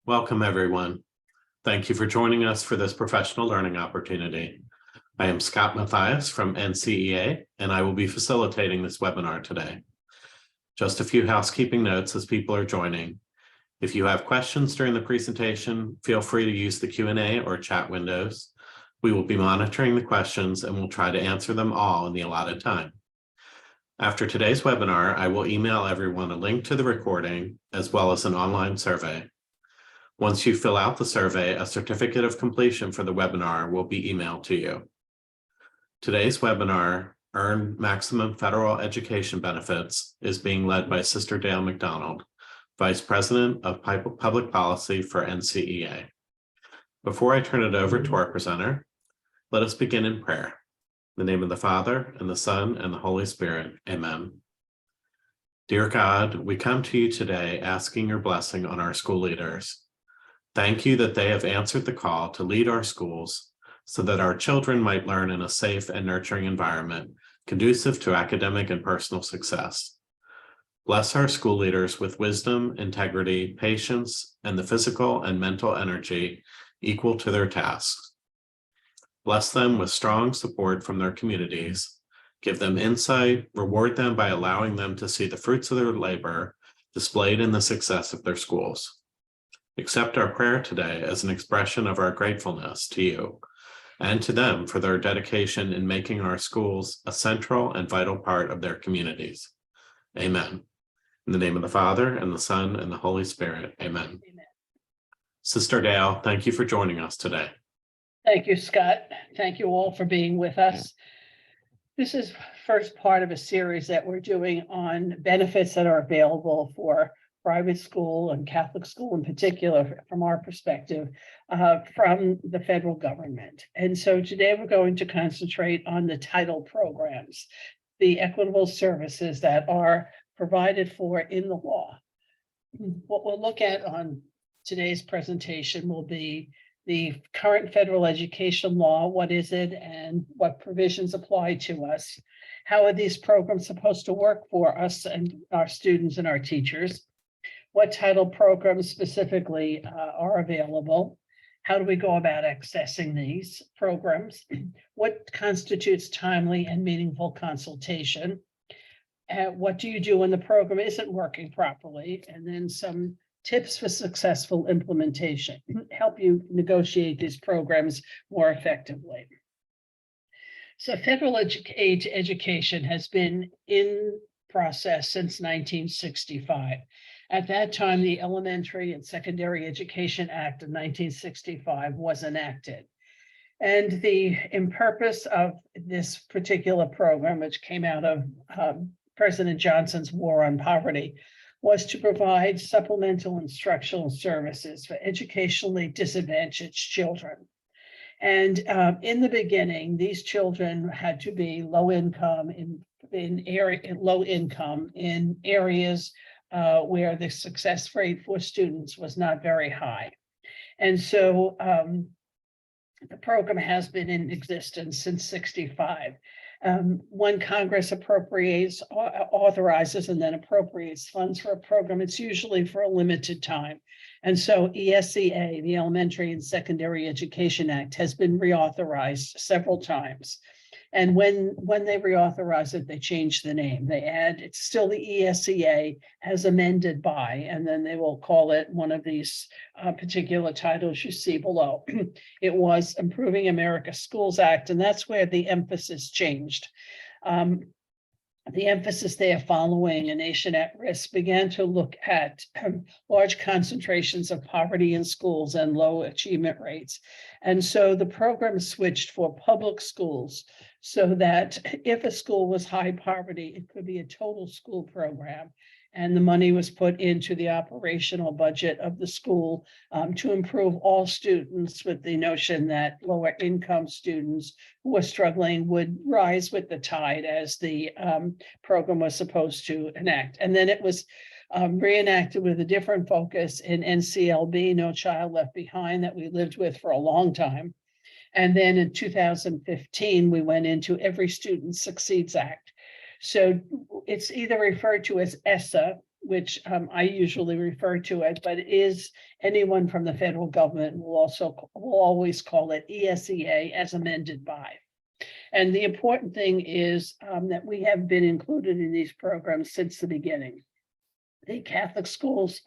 Welcome, everyone. Thank you for joining us for this professional learning opportunity. I am Scott Mathias from NCEA, and I will be facilitating this webinar today. Just a few housekeeping notes as people are joining. If you have questions during the presentation, feel free to use the Q&A or chat windows. We will be monitoring the questions and we'll try to answer them all in the allotted time. After today's webinar, I will email everyone a link to the recording as well as an online survey. Once you fill out the survey, a certificate of completion for the webinar will be emailed to you. Today's webinar, Earn Maximum Federal Education Benefits, is being led by Sister Dale McDonald, Vice President of Public Policy for NCEA. Before I turn it over to our presenter, let us begin in prayer. In the name of the Father, and the Son, and the Holy Spirit. Amen. Dear God, we come to you today asking your blessing on our school leaders. Thank you that they have answered the call to lead our schools so that our children might learn in a safe and nurturing environment, conducive to academic and personal success. Bless our school leaders with wisdom, integrity, patience, and the physical and mental energy equal to their tasks. Bless them with strong support from their communities. Give them insight, reward them by allowing them to see the fruits of their labor displayed in the success of their schools. Accept our prayer today as an expression of our gratefulness to you and to them for their dedication in making our schools a central and vital part of their communities. Amen. In the name of the Father, and the Son, and the Holy Spirit. Amen. Amen. Sister Dale, thank you for joining us today. Thank you, Scott. Thank you all for being with us. This is first part of a series that we're doing on benefits that are available for private school and Catholic school in particular, from our perspective, from the federal government. And so today we're going to concentrate on the title programs, the equitable services that are provided for in the law. What we'll look at on today's presentation will be the current federal education law, what is it, and what provisions apply to us? How are these programs supposed to work for us and our students and our teachers? What title programs specifically are available? How do we go about accessing these programs? What constitutes timely and meaningful consultation? What do you do when the program isn't working properly? And then some tips for successful implementation, help you negotiate these programs more effectively. So federal aid education has been in process since 1965. At that time, the Elementary and Secondary Education Act of 1965 was enacted. And the purpose of this particular program, which came out of President Johnson's War on Poverty, was to provide supplemental instructional services for educationally disadvantaged children. And in the beginning, these children had to be low income in areas where the success rate for students was not very high. And so the program has been in existence since '65. When Congress authorizes and then appropriates funds for a program, it's usually for a limited time. And so ESEA, the Elementary and Secondary Education Act, has been reauthorized several times. And when they reauthorize it, they change the name. They add, it's still the ESEA as amended by, and then they will call it one of these particular titles you see below. It was Improving America's Schools Act, and that's where the emphasis changed. The emphasis there, following A Nation at Risk, began to look at large concentrations of poverty in schools and low achievement rates. And so the program switched for public schools so that if a school was high poverty, it could be a total school program. And the money was put into the operational budget of the school to improve all students, with the notion that lower income students who were struggling would rise with the tide as the program was supposed to enact. And then it was reenacted with a different focus in NCLB, No Child Left Behind, that we lived with for a long time. And then in 2015, we went into Every Student Succeeds Act. So it's either referred to as ESEA, which I usually refer to it, but it is anyone from the federal government will always call it ESEA as amended by. And the important thing is that we have been included in these programs since the beginning. The Catholic schools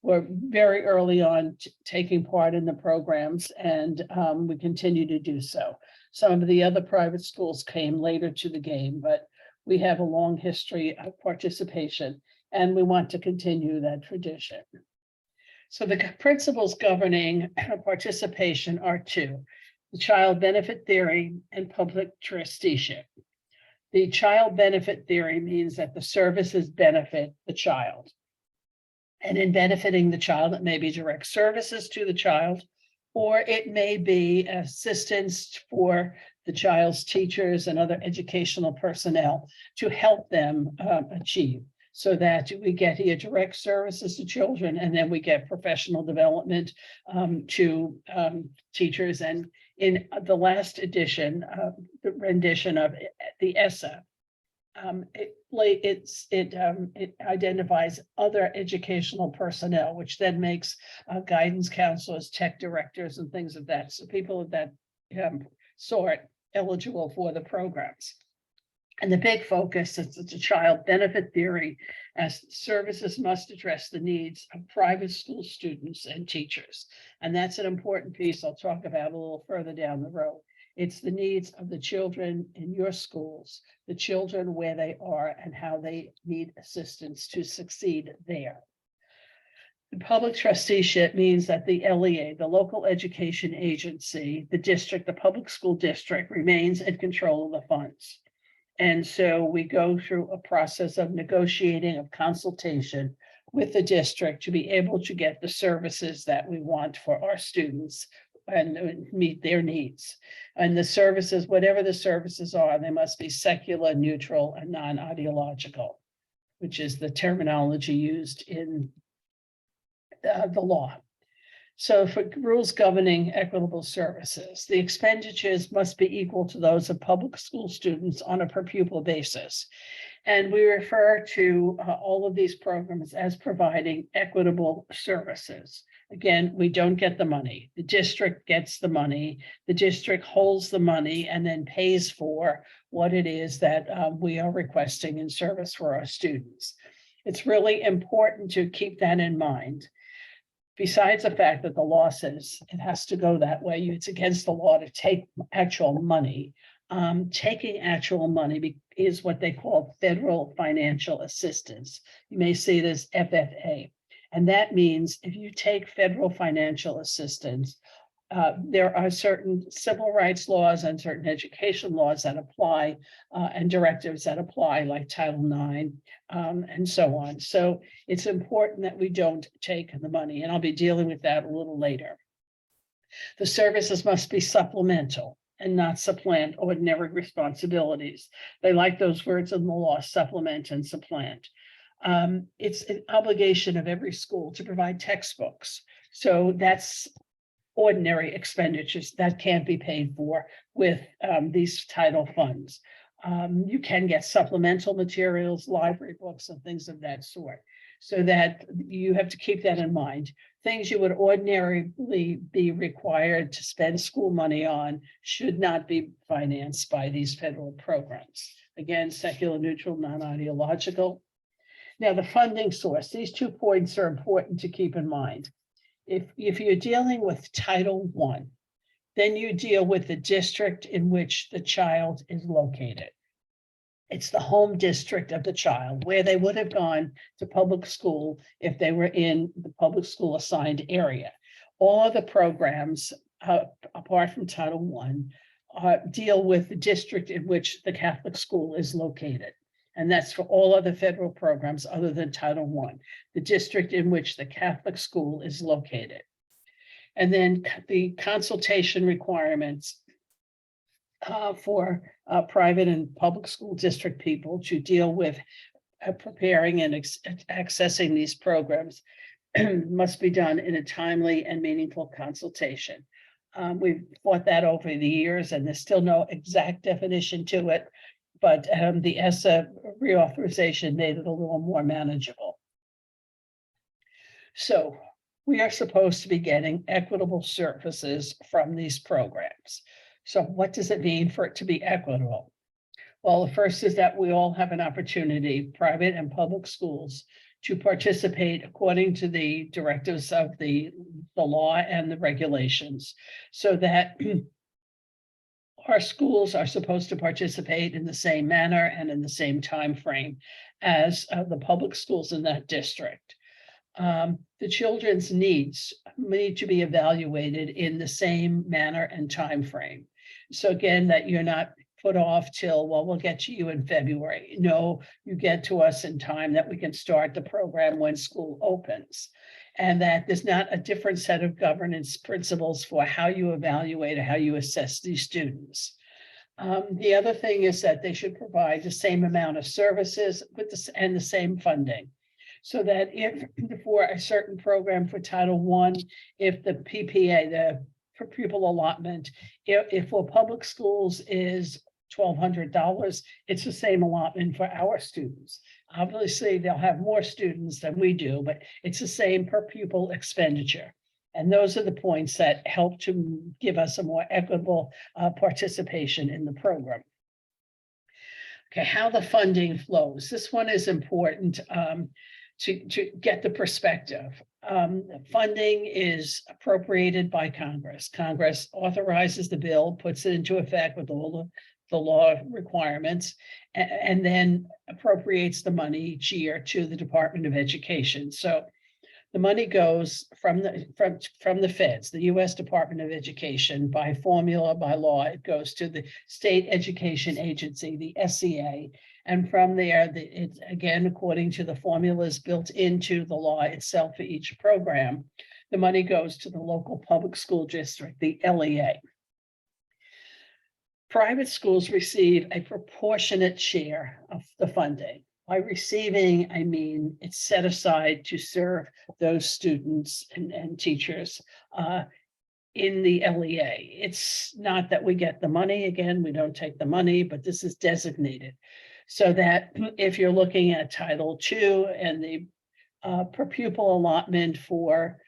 were very early on taking part in the programs, and we continue to do so. Some of the other private schools came later to the game, but we have a long history of participation, and we want to continue that tradition. So the principles governing participation are two: the child benefit theory and public trusteeship. The child benefit theory means that the services benefit the child. And in benefiting the child, it may be direct services to the child, or it may be assistance for the child's teachers and other educational personnel to help them achieve, so that we get here direct services to children, and then we get professional development to teachers. And in the last edition, the rendition of the ESEA, it identifies other educational personnel, which then makes guidance counselors, tech directors, and things of that. So people of that sort eligible for the programs. And the big focus is the child benefit theory, as services must address the needs of private school students and teachers. And that's an important piece I'll talk about a little further down the road. It's the needs of the children in your schools, the children where they are and how they need assistance to succeed there. The public trusteeship means that the LEA, the local education agency, the district, the public school district, remains in control of the funds. And so we go through a process of negotiating, of consultation with the district to be able to get the services that we want for our students and meet their needs. And the services, whatever the services are, they must be secular, neutral, and non-ideological, which is the terminology used in the law. So for rules governing equitable services, the expenditures must be equal to those of public school students on a per pupil basis. And we refer to all of these programs as providing equitable services. Again, we don't get the money. The district gets the money. The district holds the money and then pays for what it is that we are requesting in service for our students. It's really important to keep that in mind. Besides the fact that the law says it has to go that way, it's against the law to take actual money. Taking actual money is what they call federal financial assistance. You may see this FFA. And that means if you take federal financial assistance, there are certain civil rights laws and certain education laws that apply and directives that apply, like Title IX and so on. So it's important that we don't take the money, and I'll be dealing with that a little later. The services must be supplemental and not supplant ordinary responsibilities. They like those words in the law, supplement and supplant. It's an obligation of every school to provide textbooks. So that's ordinary expenditures that can't be paid for with these title funds. You can get supplemental materials, library books, and things of that sort. So that you have to keep that in mind. Things you would ordinarily be required to spend school money on should not be financed by these federal programs. Again, secular, neutral, non-ideological. Now, the funding source, these 2 points are important to keep in mind. If you're dealing with Title I, then you deal with the district in which the child is located. It's the home district of the child, where they would have gone to public school if they were in the public school assigned area. All of the programs, apart from Title I, deal with the district in which the Catholic school is located. And that's for all other federal programs other than Title I, the district in which the Catholic school is located. And then the consultation requirements for private and public school district people to deal with preparing and accessing these programs must be done in a timely and meaningful consultation. We've fought that over the years, and there's still no exact definition to it, but the ESEA reauthorization made it a little more manageable. So we are supposed to be getting equitable services from these programs. So what does it mean for it to be equitable? Well, the first is that we all have an opportunity, private and public schools, to participate according to the directives of the law and the regulations, so that our schools are supposed to participate in the same manner and in the same time frame as the public schools in that district. The children's needs need to be evaluated in the same manner and time frame. So again, that you're not put off till, well, we'll get to you in February. No, you get to us in time that we can start the program when school opens. And that there's not a different set of governance principles for how you evaluate or how you assess these students. The other thing is that they should provide the same amount of services with this and the same funding. So that if for a certain program for Title I, if the PPA, the for pupil allotment, if for public schools is $1,200, it's the same allotment for our students. Obviously, they'll have more students than we do, but it's the same per pupil expenditure. And those are the points that help to give us a more equitable participation in the program. Okay, how the funding flows. This one is important to get the perspective. Funding is appropriated by Congress. Congress authorizes the bill, puts it into effect with all the law requirements, and then appropriates the money each year to the Department of Education. So the money goes from the feds, the U.S. Department of Education, by formula, by law. It goes to the state education agency, the ESEA. And from there, it's again, according to the formulas built into the law itself for each program, the money goes to the local public school district, the LEA. Private schools receive a proportionate share of the funding. By receiving, I mean it's set aside to serve those students and teachers in the LEA. It's not that we get the money, again, we don't take the money, but this is designated. So that if you're looking at Title II and the per pupil allotment for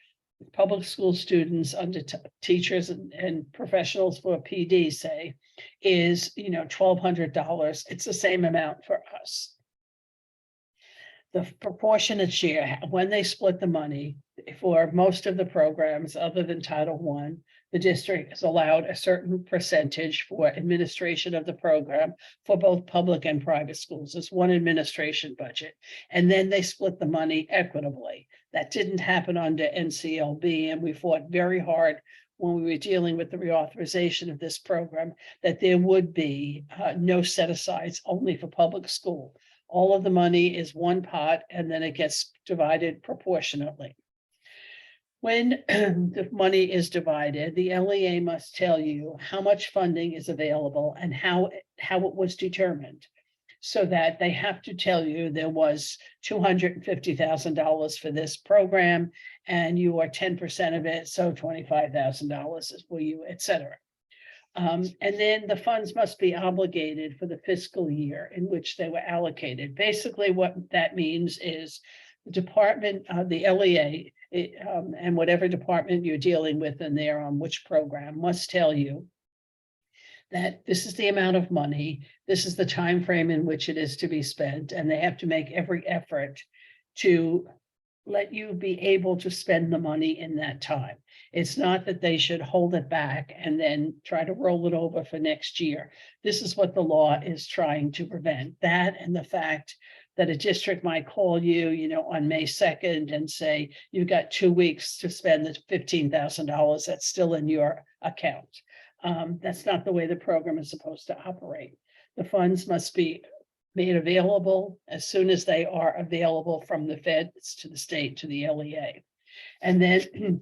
public school students under teachers and professionals for PD, say, is $1,200, it's the same amount for us. The proportionate share, when they split the money for most of the programs other than Title I, the district is allowed a certain percentage for administration of the program for both public and private schools. It's one administration budget. And then they split the money equitably. That didn't happen under NCLB, and we fought very hard when we were dealing with the reauthorization of this program that there would be no set-asides only for public school. All of the money is one pot, and then it gets divided proportionately. When the money is divided, the LEA must tell you how much funding is available and how it was determined, so that they have to tell you there was $250,000 for this program, and you are 10% of it, so $25,000 is for you, et cetera. And then the funds must be obligated for the fiscal year in which they were allocated. Basically, what that means is the department, the LEA, and whatever department you're dealing with in there on which program must tell you that this is the amount of money, this is the time frame in which it is to be spent, and they have to make every effort to let you be able to spend the money in that time. It's not that they should hold it back and then try to roll it over for next year. This is what the law is trying to prevent. That and the fact that a district might call you, on May 2nd and say, you've got 2 weeks to spend the $15,000 that's still in your account. That's not the way the program is supposed to operate. The funds must be made available as soon as they are available from the feds to the state to the LEA. And then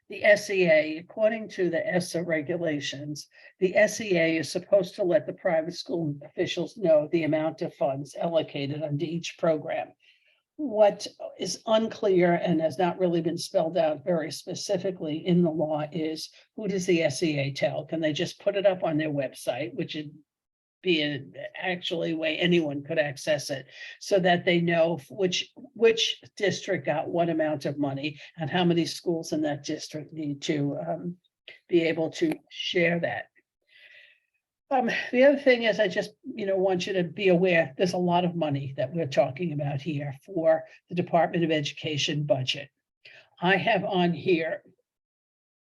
the SEA, according to the ESEA regulations, the SEA is supposed to let the private school officials know the amount of funds allocated under each program. What is unclear and has not really been spelled out very specifically in the law is, who does the SEA tell? Can they just put it up on their website, which it be an actually way anyone could access it, so that they know which district got what amount of money and how many schools in that district need to be able to share that. The other thing is, I just, want you to be aware, there's a lot of money that we're talking about here for the Department of Education budget. I have on here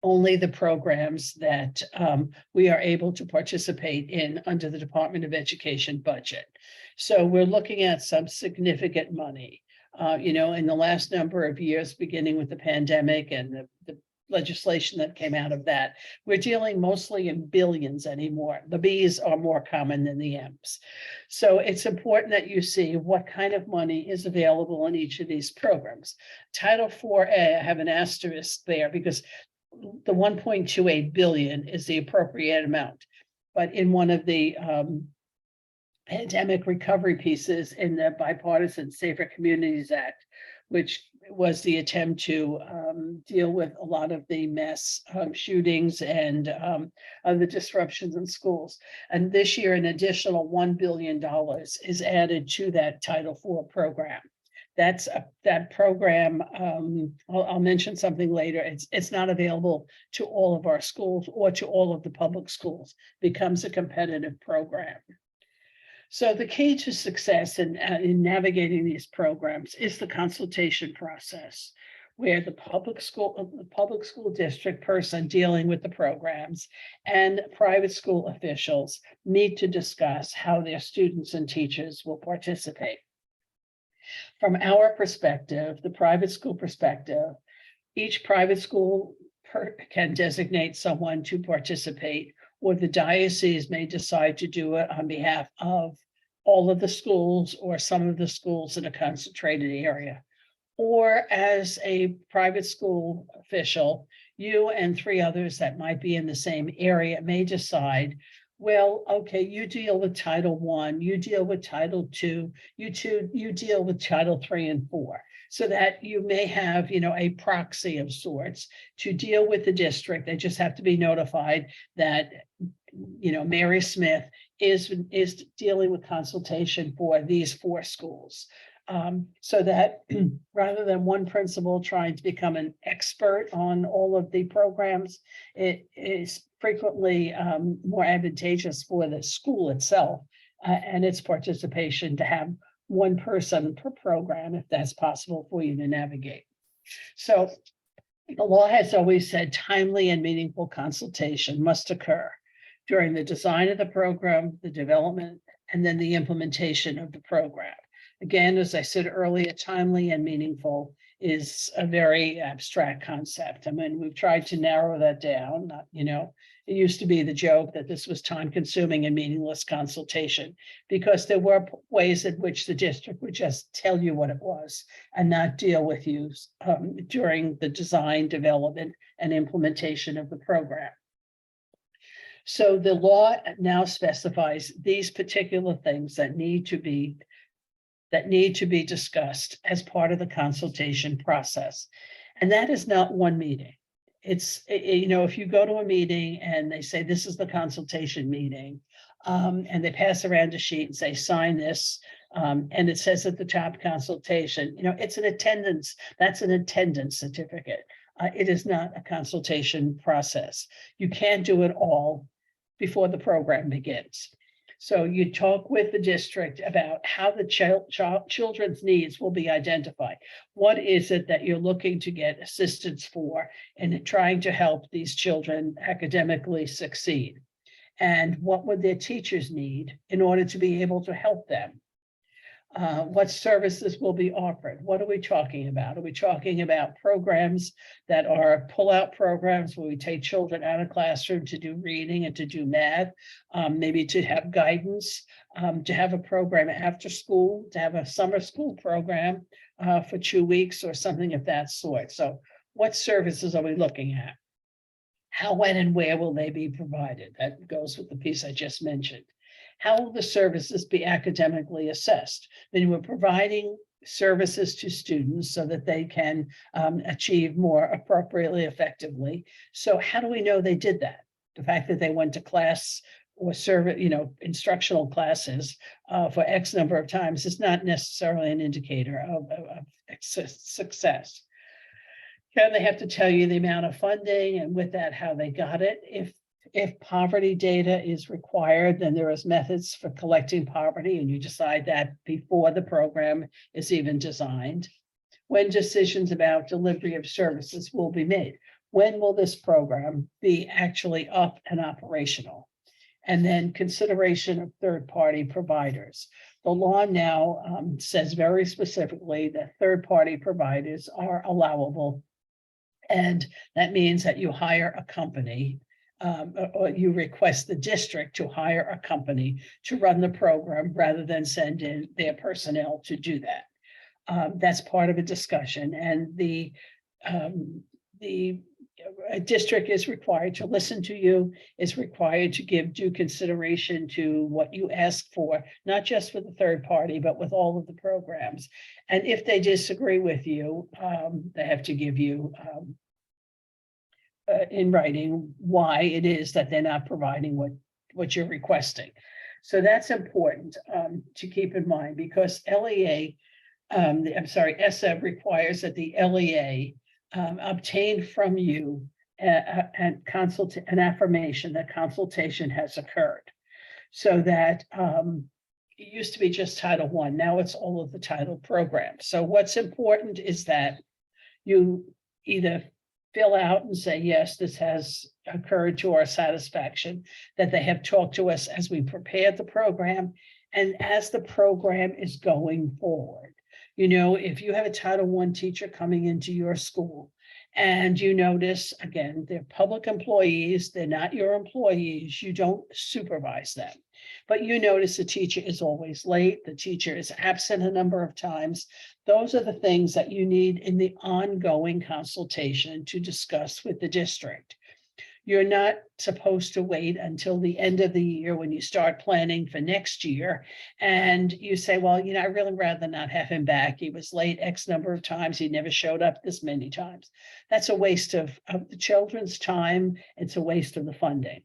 only the programs that we are able to participate in under the Department of Education budget. So we're looking at some significant money. In the last number of years, beginning with the pandemic and the legislation that came out of that, we're dealing mostly in billions anymore. The B's are more common than the M's. So it's important that you see what kind of money is available in each of these programs. Title IV-A, I have an asterisk there because the 1.28 billion is the appropriate amount. But in one of the pandemic recovery pieces in the Bipartisan Safer Communities Act, which was the attempt to deal with a lot of the mass shootings and the disruptions in schools. And this year, an additional $1 billion is added to that Title IV program. That program, I'll mention something later. It's not available to all of our schools or to all of the public schools. It becomes a competitive program. So the key to success in navigating these programs is the consultation process, where the public school district person dealing with the programs and private school officials meet to discuss how their students and teachers will participate. From our perspective, the private school perspective, each private school can designate someone to participate, or the diocese may decide to do it on behalf of all of the schools or some of the schools in a concentrated area. Or as a private school official, you and 3 others that might be in the same area may decide, well, okay, you deal with Title I, you deal with Title II, you deal with Title III and IV, so that you may have, a proxy of sorts to deal with the district. They just have to be notified that, Mary Smith is dealing with consultation for these 4 schools. So that rather than one principal trying to become an expert on all of the programs, it is frequently more advantageous for the school itself and its participation to have one person per program, if that's possible for you to navigate. So the law has always said timely and meaningful consultation must occur during the design of the program, the development, and then the implementation of the program. Again, as I said earlier, timely and meaningful is a very abstract concept. I mean, we've tried to narrow that down. It used to be the joke that this was time-consuming and meaningless consultation, because there were ways in which the district would just tell you what it was and not deal with you during the design, development, and implementation of the program. So the law now specifies these particular things that need to be discussed as part of the consultation process. And that is not one meeting. It's, if you go to a meeting and they say, this is the consultation meeting, and they pass around a sheet and say, sign this, and it says at the top consultation, it's an attendance, that's an attendance certificate. It is not a consultation process. You can't do it all before the program begins. So you talk with the district about how the children's needs will be identified. What is it that you're looking to get assistance for in trying to help these children academically succeed? And what would their teachers need in order to be able to help them? What services will be offered? What are we talking about? Are we talking about programs that are pull-out programs where we take children out of classroom to do reading and to do math, maybe to have guidance, to have a program after school, to have a summer school program for 2 weeks or something of that sort? So what services are we looking at? How, when, and where will they be provided? That goes with the piece I just mentioned. How will the services be academically assessed? Then we're providing services to students so that they can achieve more appropriately, effectively. So how do we know they did that? The fact that they went to class or serve, instructional classes for X number of times is not necessarily an indicator of success. Can they have to tell you the amount of funding and with that, how they got it? If poverty data is required, then there is methods for collecting poverty, and you decide that before the program is even designed. When decisions about delivery of services will be made. When will this program be actually up and operational? And then consideration of third-party providers. The law now says very specifically that third-party providers are allowable. And that means that you hire a company or you request the district to hire a company to run the program rather than send in their personnel to do that. That's part of a discussion, and the district is required to listen to you, is required to give due consideration to what you ask for, not just with the third party, but with all of the programs. And if they disagree with you, they have to give you in writing why it is that they're not providing what you're requesting. So that's important to keep in mind, because ESEA requires that the LEA obtain from you an affirmation that consultation has occurred. So that it used to be just Title I, now it's all of the title programs. So what's important is that you either fill out and say, yes, this has occurred to our satisfaction, that they have talked to us as we prepared the program and as the program is going forward. If you have a Title I teacher coming into your school and you notice, again, they're public employees, they're not your employees, you don't supervise them. But you notice the teacher is always late, the teacher is absent a number of times. Those are the things that you need in the ongoing consultation to discuss with the district. You're not supposed to wait until the end of the year when you start planning for next year. And you say, well, I really rather not have him back. He was late X number of times. He never showed up this many times. That's a waste of the children's time. It's a waste of the funding.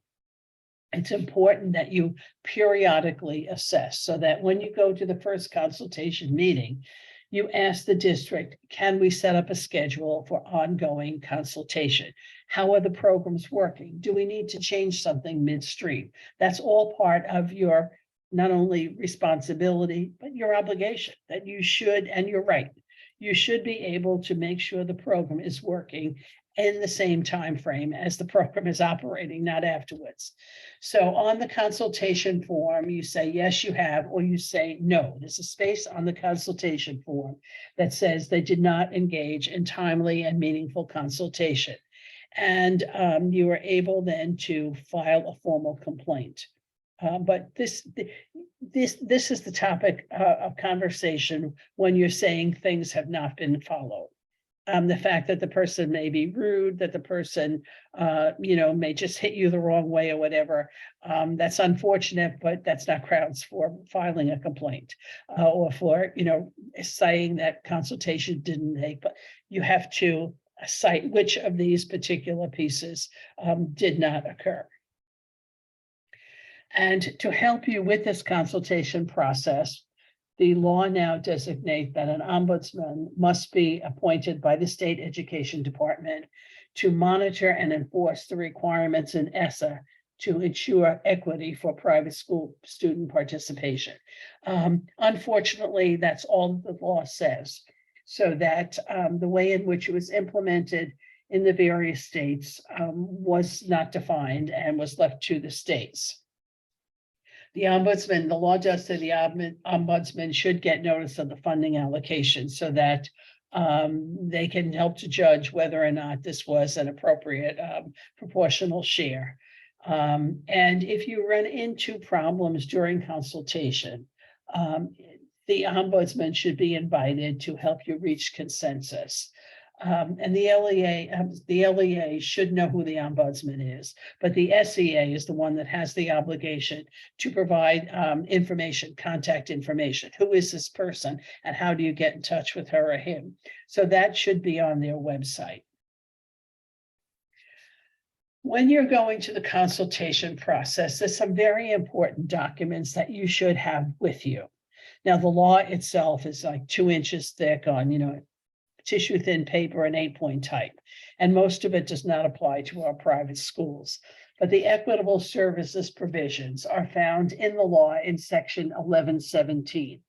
It's important that you periodically assess so that when you go to the first consultation meeting, you ask the district, can we set up a schedule for ongoing consultation? How are the programs working? Do we need to change something midstream? That's all part of your not only responsibility, but your obligation that you should, and you're right, you should be able to make sure the program is working in the same time frame as the program is operating, not afterwards. So on the consultation form, you say, yes, you have, or you say, no. There's a space on the consultation form that says they did not engage in timely and meaningful consultation. And you are able then to file a formal complaint. But this is the topic of conversation when you're saying things have not been followed. The fact that the person may be rude, that the person, may just hit you the wrong way or whatever. That's unfortunate, but that's not grounds for filing a complaint or for, saying that consultation didn't take. But you have to cite which of these particular pieces did not occur. And to help you with this consultation process, the law now designates that an ombudsman must be appointed by the state education department to monitor and enforce the requirements in ESEA to ensure equity for private school student participation. Unfortunately, that's all the law says. So that the way in which it was implemented in the various states was not defined and was left to the states. The ombudsman, the law does say the ombudsman should get notice of the funding allocation so that they can help to judge whether or not this was an appropriate proportional share. And if you run into problems during consultation, the ombudsman should be invited to help you reach consensus. And the LEA should know who the ombudsman is, but the ESEA is the one that has the obligation to provide information, contact information. Who is this person and how do you get in touch with her or him? So that should be on their website. When you're going to the consultation process, there's some very important documents that you should have with you. Now, the law itself is like 2 inches thick on, tissue thin paper and 8-point type. And most of it does not apply to our private schools. But the equitable services provisions are found in the law in section 1117.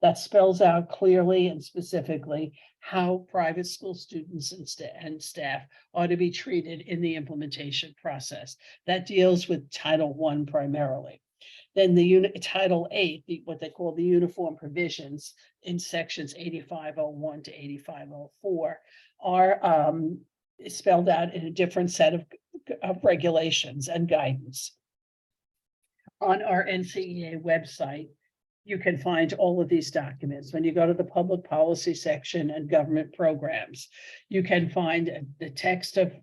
That spells out clearly and specifically how private school students and staff ought to be treated in the implementation process. That deals with Title I primarily. Then the Title VIII, what they call the uniform provisions in sections 8501 to 8504 are spelled out in a different set of regulations and guidance. On our NCEA website, you can find all of these documents. When you go to the public policy section and government programs, you can find the text of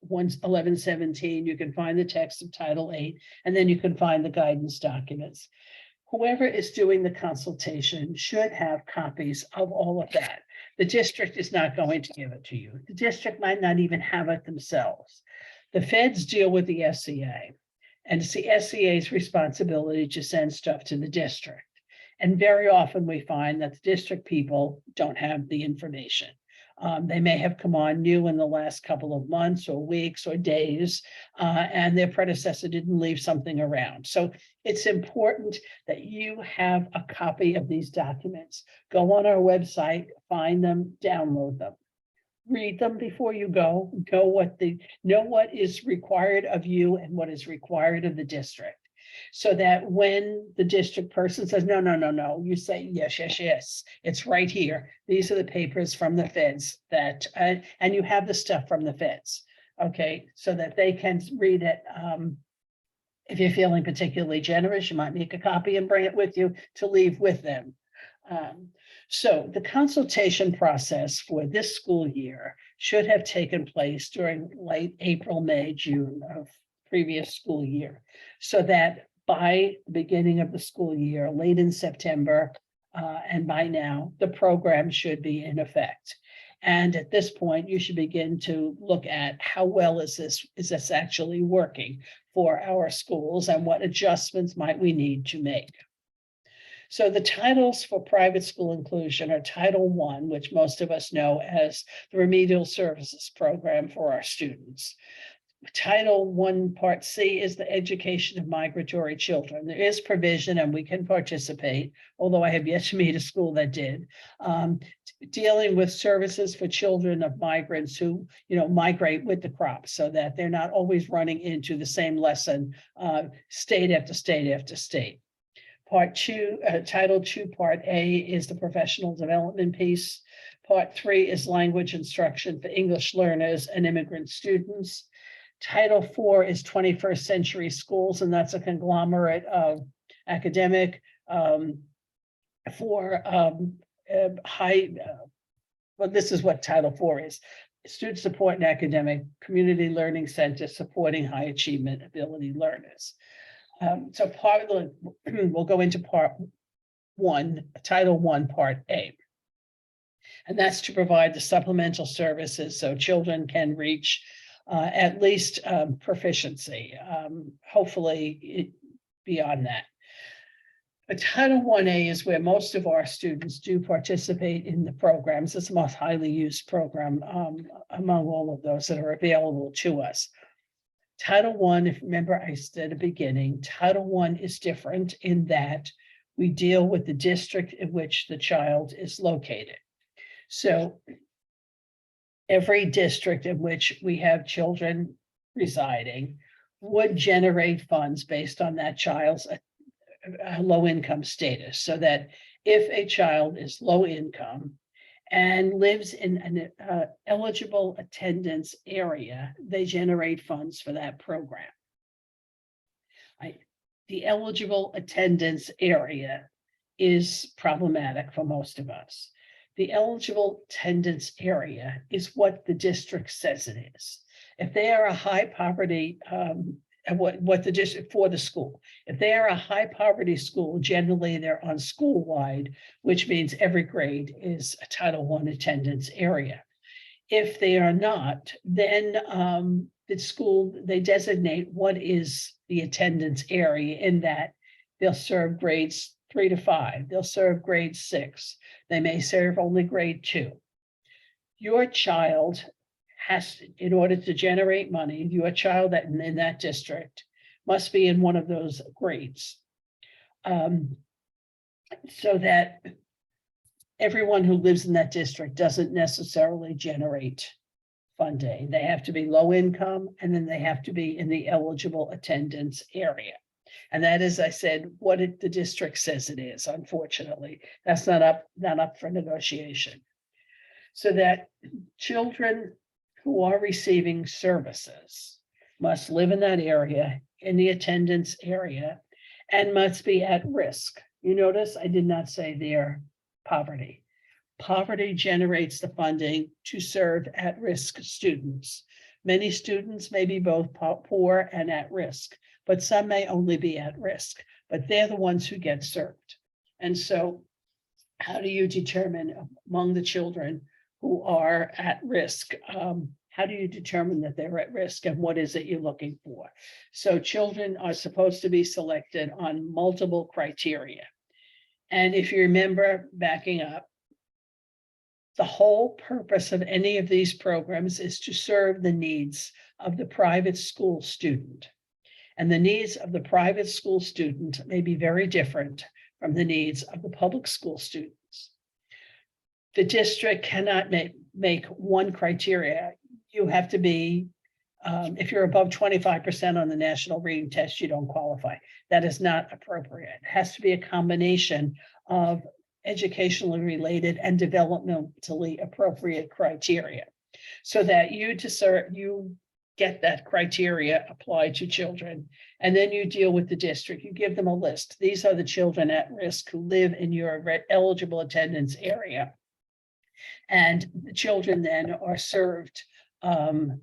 1117, you can find the text of Title VIII, and then you can find the guidance documents. Whoever is doing the consultation should have copies of all of that. The district is not going to give it to you. The district might not even have it themselves. The feds deal with the ESEA, and it's the ESEA's responsibility to send stuff to the district. And very often we find that the district people don't have the information. They may have come on new in the last couple of months or weeks or days, and their predecessor didn't leave something around. So it's important that you have a copy of these documents. Go on our website, find them, download them. Read them before you go. Know what is required of you and what is required of the district. So that when the district person says, no, you say, yes, it's right here. These are the papers from the feds that, and you have the stuff from the feds, okay? So that they can read it. If you're feeling particularly generous, you might make a copy and bring it with you to leave with them. So the consultation process for this school year should have taken place during late April, May, June of previous school year, so that by the beginning of the school year, late in September, and by now, the program should be in effect. And at this point, you should begin to look at how well is this actually working for our schools, and what adjustments might we need to make. So the titles for private school inclusion are Title I, which most of us know as the Remedial Services Program for our students. Title I, Part C is the education of migratory children. There is provision and we can participate, although I have yet to meet a school that did, dealing with services for children of migrants who, migrate with the crops, so that they're not always running into the same lesson, state after state after state. Part 2, Title II, Part A is the professional development piece. Part 3 is language instruction for English learners and immigrant students. Title IV is 21st century schools, and that's a conglomerate of academic this is what Title IV is: student support and academic community learning centers supporting high achievement ability learners. So we'll go into Part 1, Title I, Part A. And that's to provide the supplemental services so children can reach at least proficiency, hopefully beyond that. But Title IA is where most of our students do participate in the programs. It's the most highly used program among all of those that are available to us. Title I, if remember I said at the beginning, Title I is different in that we deal with the district in which the child is located. So every district in which we have children residing would generate funds based on that child's low income status, so that if a child is low income and lives in an eligible attendance area, they generate funds for that program. The eligible attendance area is problematic for most of us. The eligible attendance area is what the district says it is. If they are a high poverty, what the district for the school, if they are a high poverty school, generally they're on school-wide, which means every grade is a Title I attendance area. If they are not, then the school, they designate what is the attendance area in that they'll serve grades 3 to 5, they'll serve grade 6, they may serve only grade 2. Your child has, in order to generate money, your child that in that district must be in one of those grades. So that everyone who lives in that district doesn't necessarily generate funding. They have to be low income, and then they have to be in the eligible attendance area. And that is, I said, what the district says it is. Unfortunately, that's not up for negotiation. So that children who are receiving services must live in that area, in the attendance area, and must be at risk. You notice I did not say their poverty. Poverty generates the funding to serve at-risk students. Many students may be both poor and at risk, but some may only be at risk, but they're the ones who get served. And so how do you determine among the children who are at risk? How do you determine that they're at risk, and what is it you're looking for? So children are supposed to be selected on multiple criteria. And if you remember, backing up, the whole purpose of any of these programs is to serve the needs of the private school student. And the needs of the private school student may be very different from the needs of the public school students. The district cannot make one criteria. You have to be, if you're above 25% on the national reading test, you don't qualify. That is not appropriate. It has to be a combination of educationally related and developmentally appropriate criteria, so that you get that criteria applied to children, and then you deal with the district. You give them a list. These are the children at risk who live in your eligible attendance area. And the children then are served from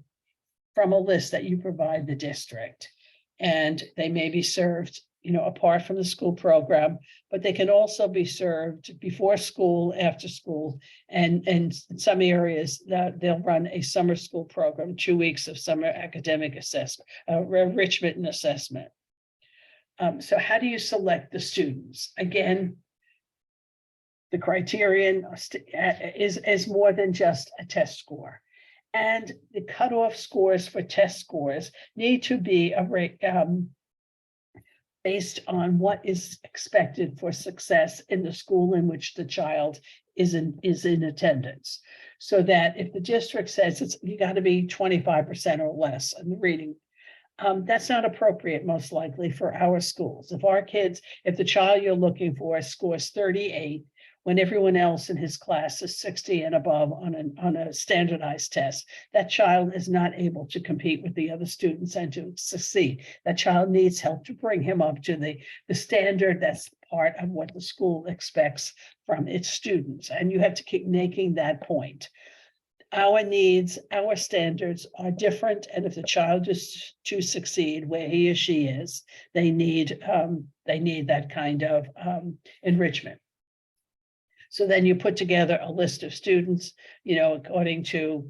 a list that you provide the district. And they may be served, apart from the school program, but they can also be served before school, after school, and in some areas that they'll run a summer school program, 2 weeks of summer academic assessment, enrichment and assessment. So how do you select the students? Again, the criterion is more than just a test score. And the cutoff scores for test scores need to be based on what is expected for success in the school in which the child is in attendance. So that if the district says you got to be 25% or less in the reading, that's not appropriate, most likely, for our schools. If the child you're looking for scores 38, when everyone else in his class is 60 and above on a standardized test, that child is not able to compete with the other students and to succeed. That child needs help to bring him up to the standard that's part of what the school expects from its students. And you have to keep making that point. Our needs, our standards are different. And if the child is to succeed where he or she is, they need that kind of enrichment. So then you put together a list of students, according to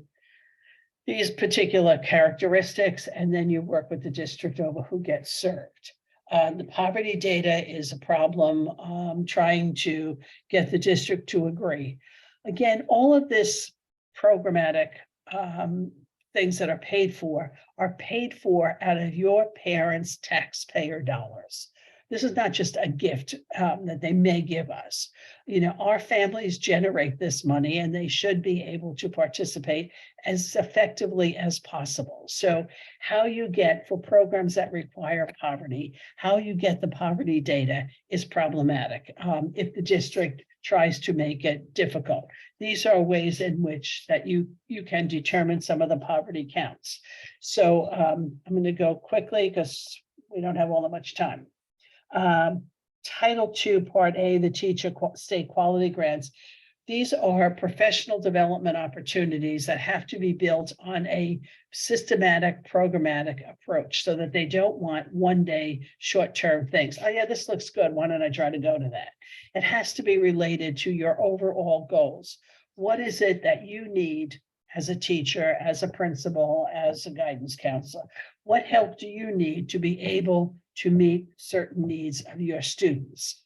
these particular characteristics, and then you work with the district over who gets served. The poverty data is a problem, trying to get the district to agree. Again, all of this programmatic things that are paid for out of your parents' taxpayer dollars. This is not just a gift that they may give us. Our families generate this money, and they should be able to participate as effectively as possible. So how you get, for programs that require poverty, how you get the poverty data is problematic if the district tries to make it difficult. These are ways in which that you can determine some of the poverty counts. So I'm going to go quickly because we don't have all that much time. Title II, Part A, the teacher state quality grants. These are professional development opportunities that have to be built on a systematic, programmatic approach, so that they don't want one-day short-term things. Oh yeah, this looks good. Why don't I try to go to that? It has to be related to your overall goals. What is it that you need as a teacher, as a principal, as a guidance counselor? What help do you need to be able to meet certain needs of your students?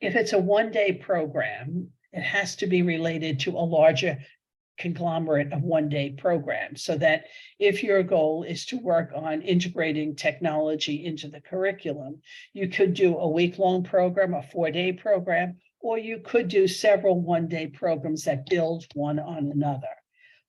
If it's a one-day program, it has to be related to a larger conglomerate of one-day programs, so that if your goal is to work on integrating technology into the curriculum, you could do a week-long program, a 4-day program, or you could do several one-day programs that build one on another.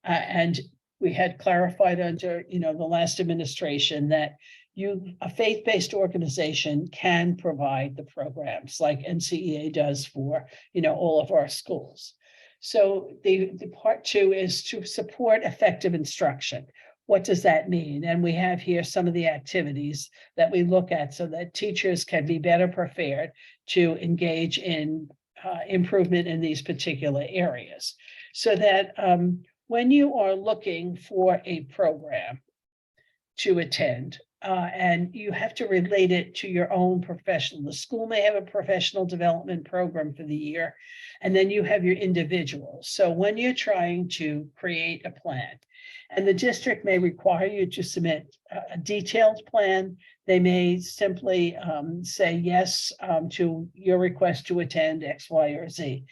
And we had clarified under, the last administration that a faith-based organization can provide the programs like NCEA does for, all of our schools. So the part 2 is to support effective instruction. What does that mean? And we have here some of the activities that we look at so that teachers can be better prepared to engage in improvement in these particular areas. So that when you are looking for a program to attend, and you have to relate it to your own professional. The school may have a professional development program for the year, and then you have your individual. So when you're trying to create a plan, and the district may require you to submit a detailed plan, they may simply say yes to your request to attend X, Y, or Z.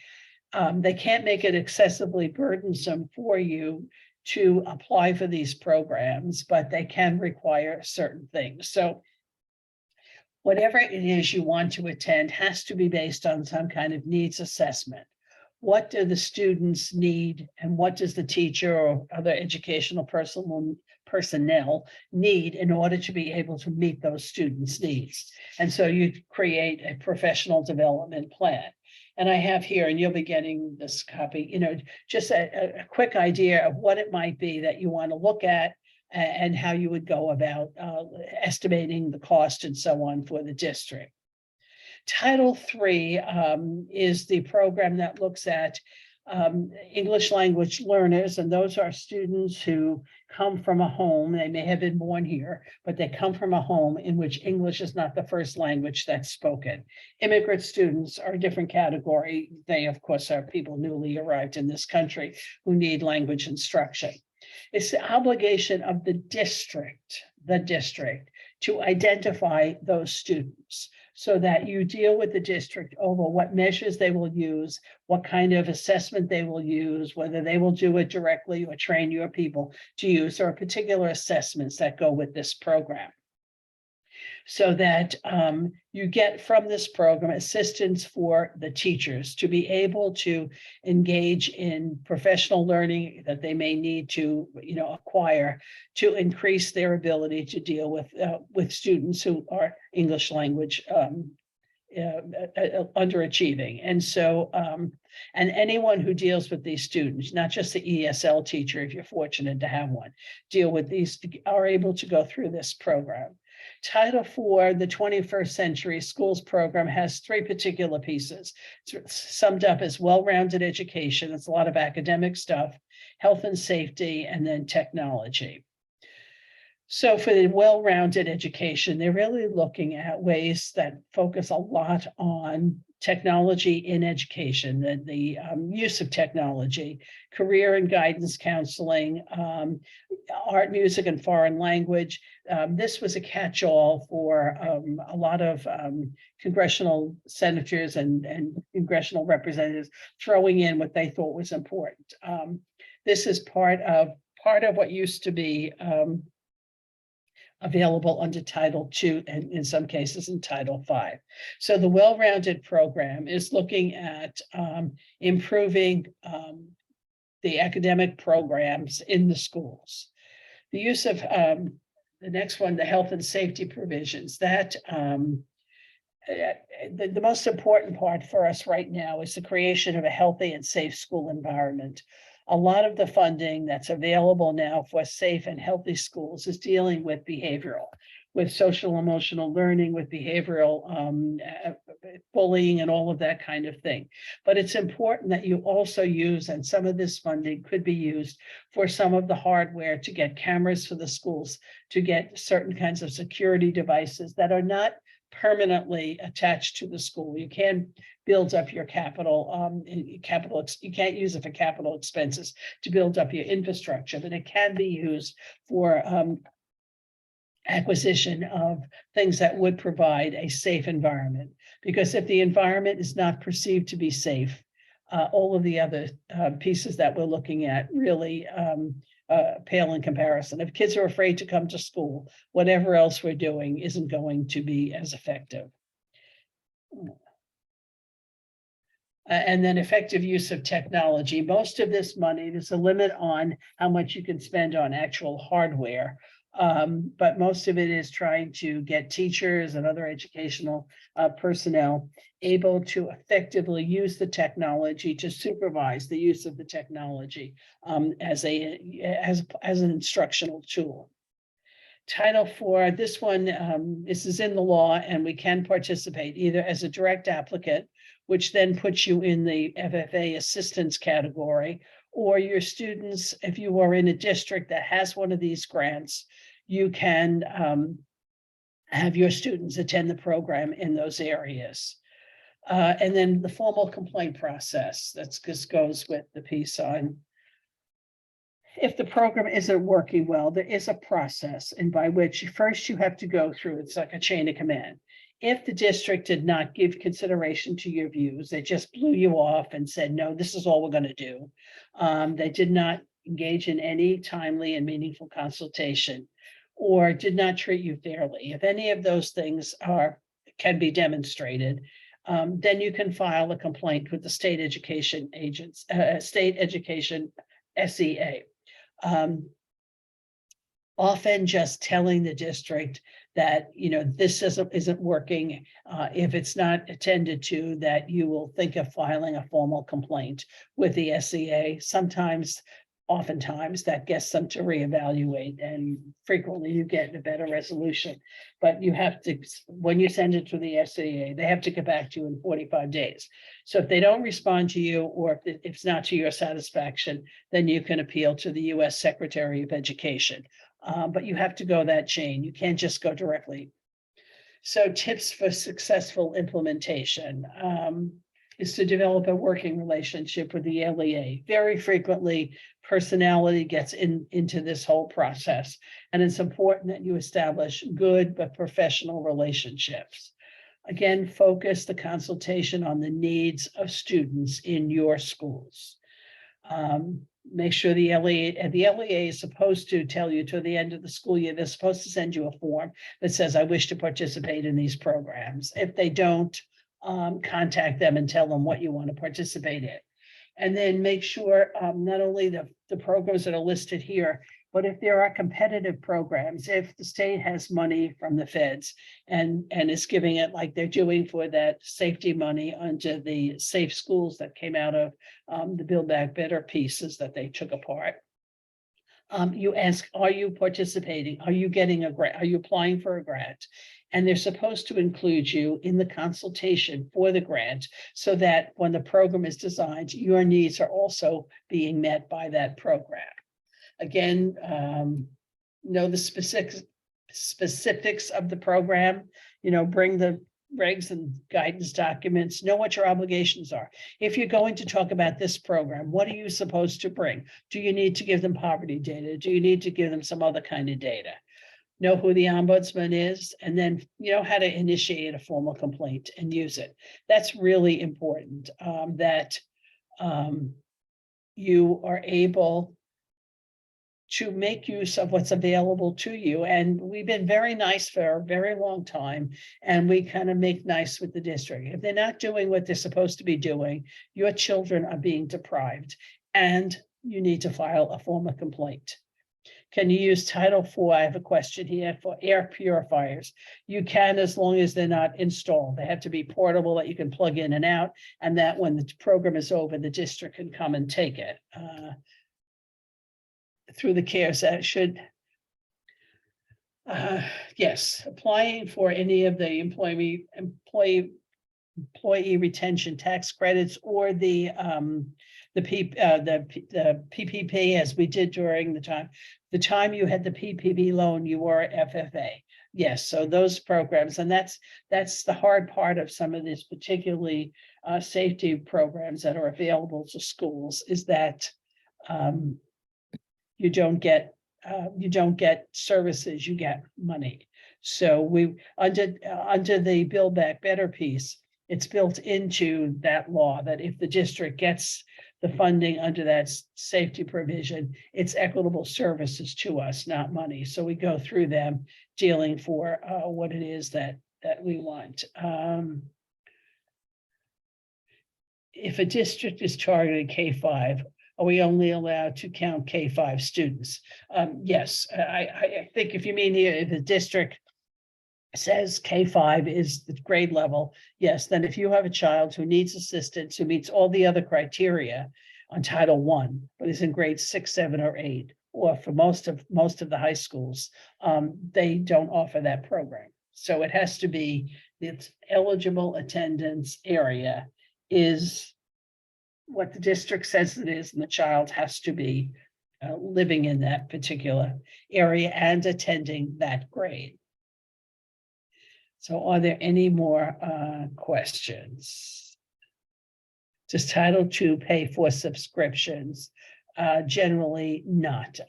They can't make it excessively burdensome for you to apply for these programs, but they can require certain things. So whatever it is you want to attend has to be based on some kind of needs assessment. What do the students need, and what does the teacher or other educational personnel need in order to be able to meet those students' needs? And so you create a professional development plan. And I have here, and you'll be getting this copy, just a quick idea of what it might be that you want to look at and how you would go about estimating the cost and so on for the district. Title III is the program that looks at English language learners, and those are students who come from a home. They may have been born here, but they come from a home in which English is not the first language that's spoken. Immigrant students are a different category. They, of course, are people newly arrived in this country who need language instruction. It's the obligation of the district to identify those students, so that you deal with the district over what measures they will use, what kind of assessment they will use, whether they will do it directly or train your people to use, or particular assessments that go with this program. So that you get from this program assistance for the teachers to be able to engage in professional learning that they may need to, acquire to increase their ability to deal with students who are English language underachieving. And so, and anyone who deals with these students, not just the ESL teacher, if you're fortunate to have one, deal with these, are able to go through this program. Title IV, the 21st Century Schools program, has 3 particular pieces. It's summed up as well-rounded education. It's a lot of academic stuff, health and safety, and then technology. So for the well-rounded education, they're really looking at ways that focus a lot on technology in education, the use of technology, career and guidance counseling, art, music, and foreign language. This was a catch-all for a lot of congressional senators and congressional representatives throwing in what they thought was important. This is part of what used to be available under Title II, and in some cases in Title V. So the well-rounded program is looking at improving the academic programs in the schools. The use of the next one, the health and safety provisions, that the most important part for us right now is the creation of a healthy and safe school environment. A lot of the funding that's available now for safe and healthy schools is dealing with behavioral, with social emotional learning, with behavioral bullying and all of that kind of thing. But it's important that you also use, and some of this funding could be used for some of the hardware to get cameras for the schools, to get certain kinds of security devices that are not permanently attached to the school. You can build up your capital, you can't use it for capital expenses to build up your infrastructure, but it can be used for acquisition of things that would provide a safe environment. Because if the environment is not perceived to be safe, all of the other pieces that we're looking at really pale in comparison. If kids are afraid to come to school, whatever else we're doing isn't going to be as effective. And then effective use of technology. Most of this money, there's a limit on how much you can spend on actual hardware. But most of it is trying to get teachers and other educational personnel able to effectively use the technology to supervise the use of the technology as an instructional tool. Title IV, this one, this is in the law, and we can participate either as a direct applicant, which then puts you in the FFA assistance category, or your students, if you are in a district that has one of these grants, you can have your students attend the program in those areas. And then the formal complaint process, this goes with the piece on if the program isn't working well, there is a process, and by which first you have to go through, it's like a chain of command. If the district did not give consideration to your views, they just blew you off and said, no, this is all we're going to do. They did not engage in any timely and meaningful consultation, or did not treat you fairly. If any of those things can be demonstrated, then you can file a complaint with the state education agents, state education SEA. Often just telling the district that, this isn't working. If it's not attended to, that you will think of filing a formal complaint with the SEA. Oftentimes that gets them to reevaluate, and frequently you get a better resolution. But you have to, when you send it to the SEA, they have to get back to you in 45 days. So if they don't respond to you, or if it's not to your satisfaction, then you can appeal to the US Secretary of Education. But you have to go that chain. You can't just go directly. So tips for successful implementation is to develop a working relationship with the LEA. Very frequently, personality gets into this whole process, and it's important that you establish good but professional relationships. Again, focus the consultation on the needs of students in your schools. Make sure the LEA is supposed to tell you to the end of the school year, they're supposed to send you a form that says, I wish to participate in these programs. If they don't, contact them and tell them what you want to participate in. And then make sure not only the programs that are listed here, but if there are competitive programs, if the state has money from the feds and is giving it like they're doing for that safety money under the safe schools that came out of the Build Back Better pieces that they took apart. You ask, are you participating? Are you getting a grant? Are you applying for a grant? And they're supposed to include you in the consultation for the grant, so that when the program is designed, your needs are also being met by that program. Again, know the specifics of the program, bring the regs and guidance documents, know what your obligations are. If you're going to talk about this program, what are you supposed to bring? Do you need to give them poverty data? Do you need to give them some other kind of data? Know who the ombudsman is, and then how to initiate a formal complaint and use it. That's really important, that you are able to make use of what's available to you. And we've been very nice for a very long time, and we kind of make nice with the district. If they're not doing what they're supposed to be doing, your children are being deprived, and you need to file a formal complaint. Can you use Title IV? I have a question here for air purifiers. You can, as long as they're not installed. They have to be portable, that you can plug in and out, and that when the program is over, the district can come and take it. Through the CARES Act should, yes, applying for any of the employee retention tax credits, or the PPP, as we did during the time you had the PPP loan, you were FFA. Yes, so those programs, and that's the hard part of some of these particularly safety programs that are available to schools is that um, you don't get services, you get money. So we under the Build Back Better piece, it's built into that law that if the district gets the funding under that safety provision, it's equitable services to us, not money. So we go through them dealing for what it is that we want. If a district is targeting K-5, are we only allowed to count K-5 students? Yes, I think if you mean here, if the district says K-5 is the grade level, yes, then if you have a child who needs assistance, who meets all the other criteria on Title I, but is in grade 6, 7, or 8, or for most of the high schools, they don't offer that program. So it has to be its eligible attendance area is what the district says it is, and the child has to be living in that particular area and attending that grade. So are there any more questions? Does Title II pay for subscriptions? Generally not.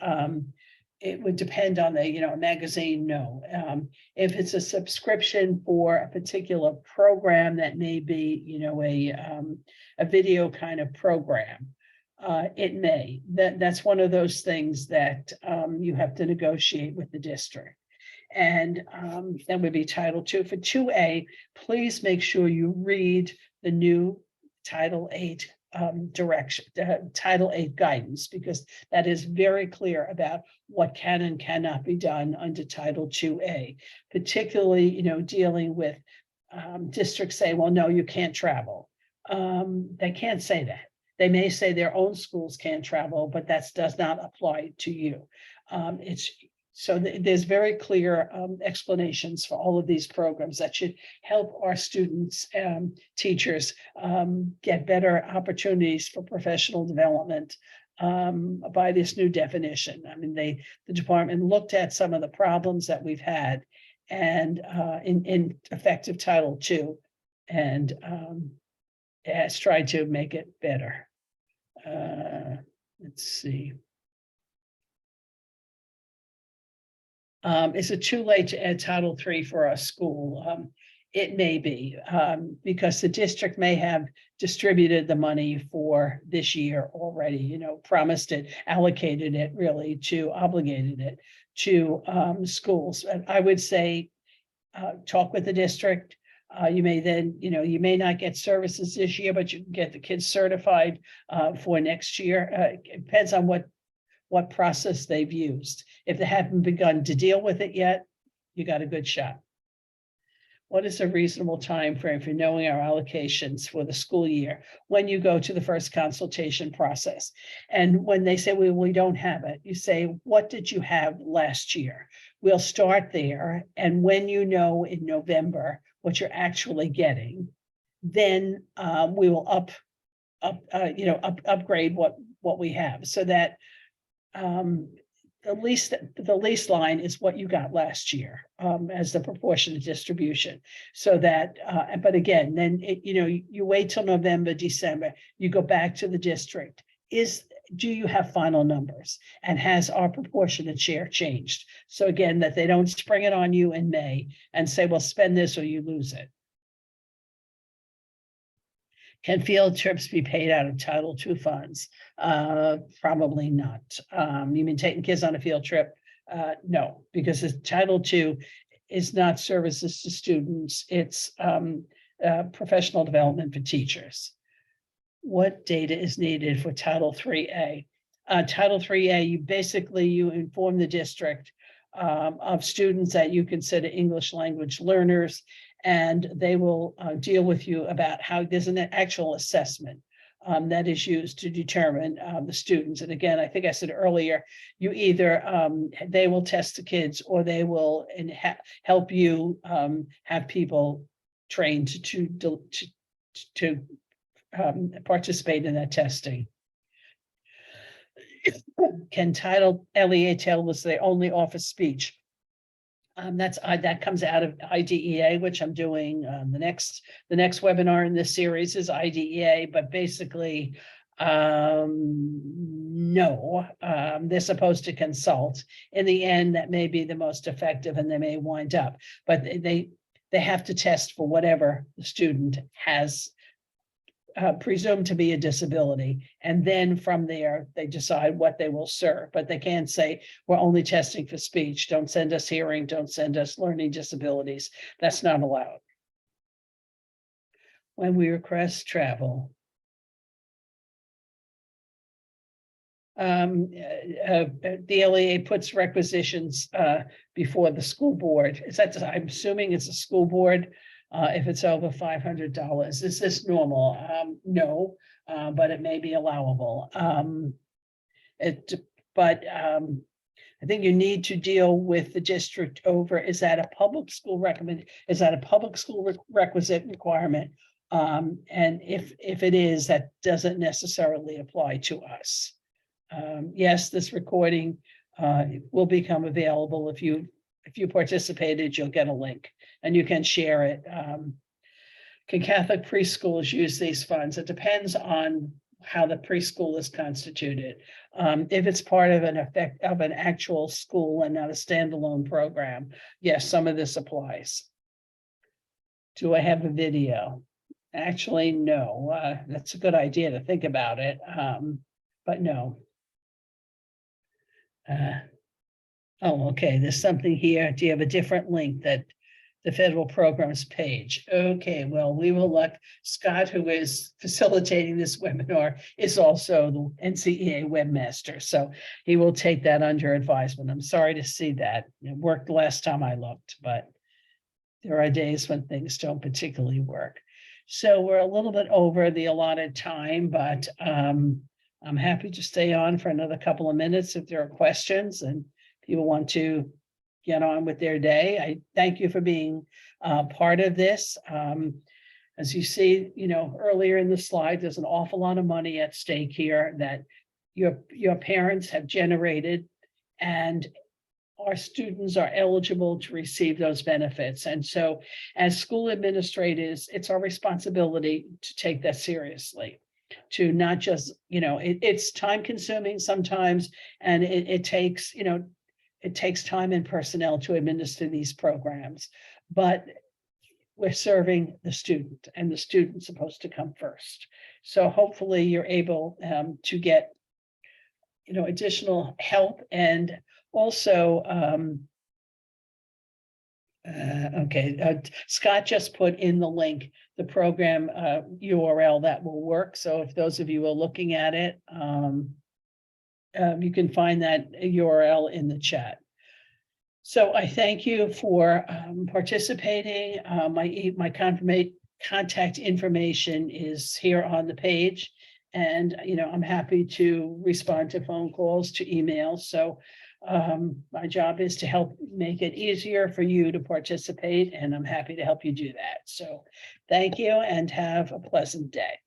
It would depend on the, magazine, no. If it's a subscription for a particular program that may be, a video kind of program, it may. That's one of those things that you have to negotiate with the district. And that would be Title II. For 2A, please make sure you read the new Title VIII Title VIII guidance, because that is very clear about what can and cannot be done under Title IIA, particularly, dealing with districts say, well, no, you can't travel. They can't say that. They may say their own schools can't travel, but that does not apply to you. So there's very clear explanations for all of these programs that should help our students, teachers get better opportunities for professional development by this new definition. I mean, the department looked at some of the problems that we've had and in effective Title II, and has tried to make it better. Let's see. Is it too late to add Title III for our school? It may be, because the district may have distributed the money for this year already, promised it, allocated it really to, obligated it to schools. And I would say, talk with the district. You may then, you may not get services this year, but you can get the kids certified for next year. It depends on what process they've used. If they haven't begun to deal with it yet, you got a good shot. What is a reasonable time frame for knowing our allocations for the school year when you go to the first consultation process? And when they say, well, we don't have it, you say, what did you have last year? We'll start there. And when you know in November what you're actually getting, then we will upgrade what we have, so that the least line is what you got last year as the proportionate distribution. So that, but again, then you wait till November, December, you go back to the district. Do you have final numbers, and has our proportionate share changed? So again, that they don't spring it on you in May and say, well, spend this or you lose it. Can field trips be paid out of Title II funds? Probably not. You mean taking kids on a field trip? No, because the Title II is not services to students. It's professional development for teachers. What data is needed for Title IIIA? Title IIIA, you inform the district of students that you consider English language learners, and they will deal with you about how there's an actual assessment that is used to determine the students. And again, I think I said earlier, you either they will test the kids, or they will help you have people trained to participate in that testing. Can Title LEA tell us they only offer speech? That comes out of IDEA, which I'm doing. The next webinar in this series is IDEA, but basically, no, they're supposed to consult. In the end, that may be the most effective, and they may wind up, but they have to test for whatever the student has presumed to be a disability. And then from there, they decide what they will serve, but they can't say, we're only testing for speech. Don't send us hearing, don't send us learning disabilities. That's not allowed. When we request travel. The LEA puts requisitions before the school board. Is that, I'm assuming it's a school board. If it's over $500, is this normal? No, but it may be allowable. I think you need to deal with the district over, is that a public school requisite requirement? And if it is, that doesn't necessarily apply to us. Yes, this recording will become available. If you participated, you'll get a link and you can share it. Can Catholic preschools use these funds? It depends on how the preschool is constituted. If it's part of an actual school and not a standalone program, yes, some of this applies. Do I have a video? Actually, no. That's a good idea to think about it, but no. Oh, okay, there's something here. Do you have a different link that the federal programs page? Okay, well, we will let Scott, who is facilitating this webinar, is also the NCEA webmaster. So he will take that under advisement. I'm sorry to see that. It worked the last time I looked, but there are days when things don't particularly work. So we're a little bit over the allotted time, but I'm happy to stay on for another couple of minutes if there are questions and people want to get on with their day. I thank you for being part of this. As you see, earlier in the slide, there's an awful lot of money at stake here that your parents have generated, and our students are eligible to receive those benefits. And so as school administrators, it's our responsibility to take that seriously, to not just, it's time consuming sometimes, and it takes, it takes time and personnel to administer these programs, but we're serving the student, and the student's supposed to come first. So hopefully you're able to get, additional help. And also, Scott just put in the link, the program URL that will work. So if those of you are looking at it, you can find that URL in the chat. So I thank you for participating. My contact information is here on the page, and I'm happy to respond to phone calls, to emails. So my job is to help make it easier for you to participate, and I'm happy to help you do that. So thank you and have a pleasant day.